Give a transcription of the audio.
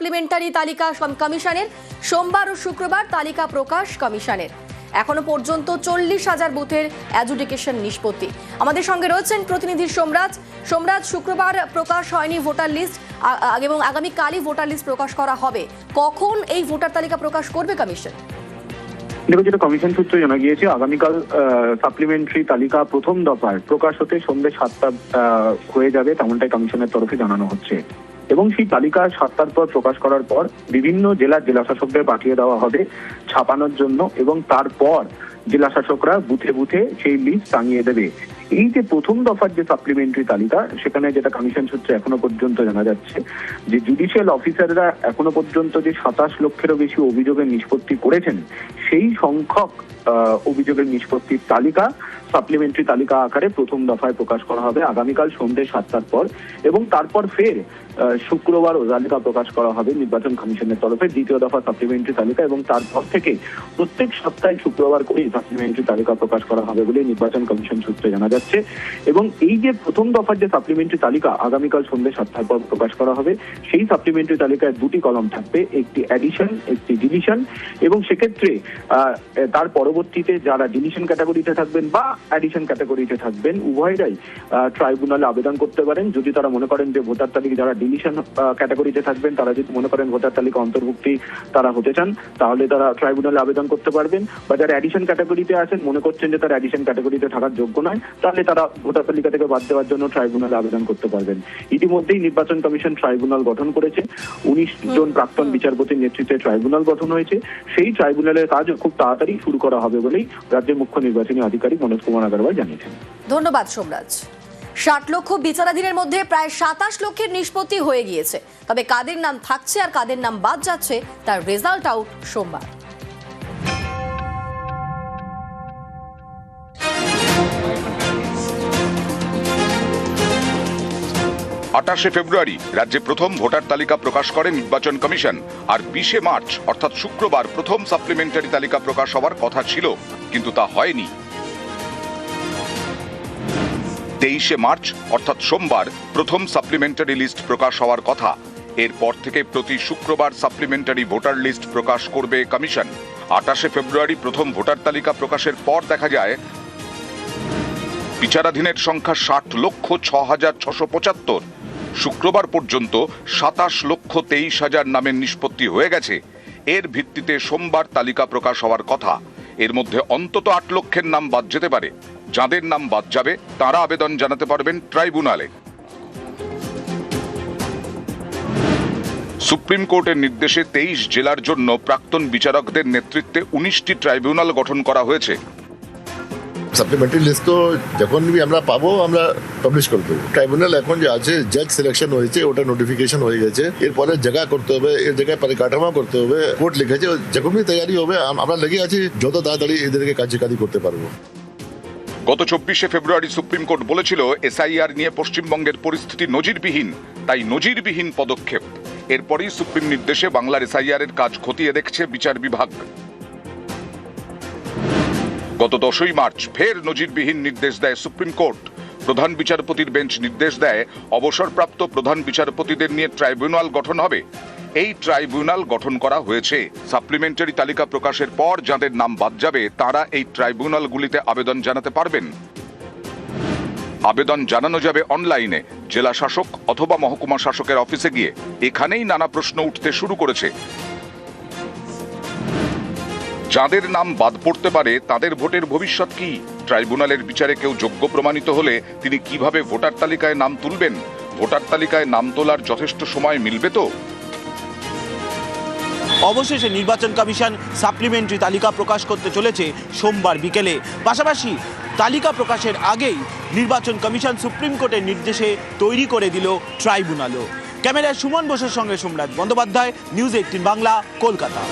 Supplementary তালিকা কমিশনের। সোমবার ও শুক্রবার তালিকা প্রকাশ কমিশনের। এখনো পর্যন্ত 40,000 বুথের অ্যাডজুডিকেশন নিষ্পত্তি। আমাদের সঙ্গে রয়েছেন প্রতিনিধি সোমরাজ। শুক্রবার প্রকাশ হয়নি ভোটার লিস্ট এবং আগামীকালই ভোটার লিস্ট প্রকাশ করা হবে। কখন এই ভোটার তালিকা প্রকাশ করবে কমিশন? দেখো, যেটা কমিশন সূত্রে জানা গিয়েছে, আগামীকাল সাপ্লিমেন্টারি তালিকা প্রথম দফার প্রকাশ হতে সন্ধ্যে 7টা হয়ে যাবে, তেমনটাই কমিশনের তরফে জানানো হচ্ছে। এবং সেই তালিকা 7টার পর প্রকাশ করার পর বিভিন্ন জেলাশাসকদের পাঠিয়ে দেওয়া হবে ছাপানোর জন্য, এবং তারপর জেলাশাসকরা বুথে বুথে সেই লিস্ট টাঙিয়ে দেবে। এই যে প্রথম দফার যে সাপ্লিমেন্টারি তালিকা, সেখানে যেটা কমিশন সূত্রে এখনো পর্যন্ত জানা যাচ্ছে যে জুডিশিয়াল অফিসাররা এখনো পর্যন্ত যে 27 লক্ষেরও বেশি অভিযোগের নিষ্পত্তি করেছেন, সেই সংখ্যক অভিযোগের নিষ্পত্তির তালিকা সাপ্লিমেন্টারি তালিকা আকারে প্রথম দফায় প্রকাশ করা হবে আগামীকাল সন্ধ্যে 7টার পর, এবং তারপর ফের শুক্রবার ও তালিকা প্রকাশ করা হবে নির্বাচন কমিশনের তরফে দ্বিতীয় দফা সাপ্লিমেন্টারি তালিকা, এবং তারপর থেকে প্রত্যেক সপ্তাহে শুক্রবার করেই সাপ্লিমেন্টারি তালিকা প্রকাশ করা হবে বলে নির্বাচন কমিশন সূত্রে জানা যাচ্ছে। এবং এই যে প্রথম দফার যে সাপ্লিমেন্টারি তালিকা আগামীকাল সন্ধ্যে 7টার পর প্রকাশ করা হবে, সেই সাপ্লিমেন্টারি তালিকায় দুটি কলম থাকবে, একটি অ্যাডিশন, একটি ডিলিশন। এবং সেক্ষেত্রে তার পরবর্তীতে যারা ডিলিশন ক্যাটাগরিতে থাকবেন বা অ্যাডিশন ক্যাটাগরিতে থাকবেন, উভয়রাই ট্রাইব্যুনালে আবেদন করতে পারেন। যদি তারা মনে করেন যে ভোটার তালিকা যারা ডিলিশন ক্যাটাগরিতে থাকবেন, তারা যদি মনে করেন ভোটার তালিকা অন্তর্ভুক্তি তারা হতে চান, তাহলে তারা ট্রাইব্যুনালে আবেদন করতে পারবেন। বা যারা অ্যাডিশন ক্যাটাগরিতে আছেন, মনে করছেন যে তারা অ্যাডিশন ক্যাটাগরিতে থাকার যোগ্য নয়, তাহলে তারা ভোটার তালিকা থেকে বাদ দেওয়ার জন্য ট্রাইব্যুনালে আবেদন করতে পারবেন। ইতিমধ্যেই নির্বাচন কমিশন ট্রাইব্যুনাল গঠন করেছে। 19 জন প্রাক্তন বিচারপতির নেতৃত্বে ট্রাইব্যুনাল গঠন হয়েছে। সেই ট্রাইব্যুনালের কাজ খুব তাড়াতাড়ি শুরু করা হবে বলেই রাজ্যের মুখ্য নির্বাচনী আধিকারিক মনোজ কুমার আগরওয়াল জানিয়েছেন। ধন্যবাদ সোমরাজ। 60 লক্ষ বিচারাধীনের মধ্যে প্রায় 27 লক্ষের নিষ্পত্তি হয়ে গিয়েছে। তবে কাদের নাম থাকছে আর কাদের নাম বাদ যাচ্ছে তার রেজাল্ট আউট সোমবার। ফেব্রুয়ারি রাজ্যে প্রথম ভোটার তালিকা প্রকাশ করে নির্বাচন কমিশন, আর 20 মার্চ অর্থাৎ শুক্রবার প্রথম সাপ্লিমেন্টারি তালিকা প্রকাশ হওয়ার কথা ছিল, কিন্তু তা হয়নি। 23 মার্চ অর্থাৎ সোমবার প্রথম সাপ্লিমেন্টারি লিস্ট প্রকাশ হওয়ার কথা। এরপর থেকে প্রতি শুক্রবার সাপ্লিমেন্টারি ভোটার লিস্ট প্রকাশ করবে কমিশন। 28 ফেব্রুয়ারি প্রথম ভোটার তালিকা প্রকাশের পর দেখা যায় বিচারাধীনের সংখ্যা 60,06,675। শুক্রবার পর্যন্ত 27,23,000 নামের নিষ্পত্তি হয়ে গেছে। এর ভিত্তিতে সোমবার তালিকা প্রকাশ হওয়ার কথা। এর মধ্যে অন্তত 8 লক্ষের নাম বাদ যেতে পারে। যাদের নাম বাদ যাবে তারা আবেদন জানাতে পারবেন ট্রাইব্যুনালে। সুপ্রিম কোর্টের নির্দেশে 23 জেলার জন্য প্রাক্তন বিচারকদের নেতৃত্বে 19টি ট্রাইব্যুনাল গঠন করা হয়েছে। সাপ্লিমেন্টারি লিস্ট তো যখন আমরা পাবো আমরা পাবলিশ করে দেবো। ট্রাইব্যুনাল এখন যে আছে জাজ সিলেকশন হয়েছে, ওটা নোটিফিকেশন হয়ে গেছে। এরপরে জায়গা করতে হবে, এর জায়গায় পরিকাঠামো করতে হবে, কোর্ট লিখেছে, যখনই তৈরি হবে আমরা লেগে আছি যত তাড়াতাড়ি এদেরকে কার্যকারী করতে পারবো। গত 24 ফেব্রুয়ারি সুপ্রিম কোর্ট বলেছিল এসআইআর নিয়ে পশ্চিমবঙ্গের পরিস্থিতি নজিরবিহীন, তাই নজিরবিহীন পদক্ষেপ। এরপরই সুপ্রিম নির্দেশে বাংলার এসআইআর এর কাজ খতিয়ে দেখছে বিচার বিভাগ। গত 10 মার্চ ফের নজিরবিহীন নির্দেশ দেয় সুপ্রিম কোর্ট। প্রধান বিচারপতির বেঞ্চ নির্দেশ দেয় অবসরপ্রাপ্ত প্রধান বিচারপতিদের নিয়ে ট্রাইব্যুনাল গঠন হবে। এই ট্রাইব্যুনাল গঠন করা হয়েছে। সাপ্লিমেন্টারি তালিকা প্রকাশের পর যাদের নাম বাদ যাবে তারা এই ট্রাইব্যুনালগুলিতে আবেদন জানাতে পারবেন। আবেদন জানানো যাবে অনলাইনে, জেলা শাসক অথবা মহকুমা শাসকের অফিসে গিয়ে। এখানেই নানা প্রশ্ন উঠতে শুরু করেছে। যাদের নাম বাদ পড়তে পারে তাদের ভোটের ভবিষ্যৎ কি? ট্রাইব্যুনালের বিচারে কেউ যোগ্য প্রমাণিত হলে তিনি কিভাবে ভোটার তালিকায় নাম তুলবেন? ভোটার তালিকায় নাম তোলার যথেষ্ট সময় মিলবে তো? অবশেষে নির্বাচন কমিশন সাপ্লিমেন্টারি তালিকা প্রকাশ করতে চলেছে সোমবার বিকেলে। পাশাপাশি তালিকা প্রকাশের আগেই নির্বাচন কমিশন সুপ্রিম কোর্টের নির্দেশে তৈরি করে দিল ট্রাইব্যুনালও। ক্যামেরায় সুমন বোসের সঙ্গে সোমরাজ বন্দ্যোপাধ্যায়, নিউজ 18 বাংলা, কলকাতা।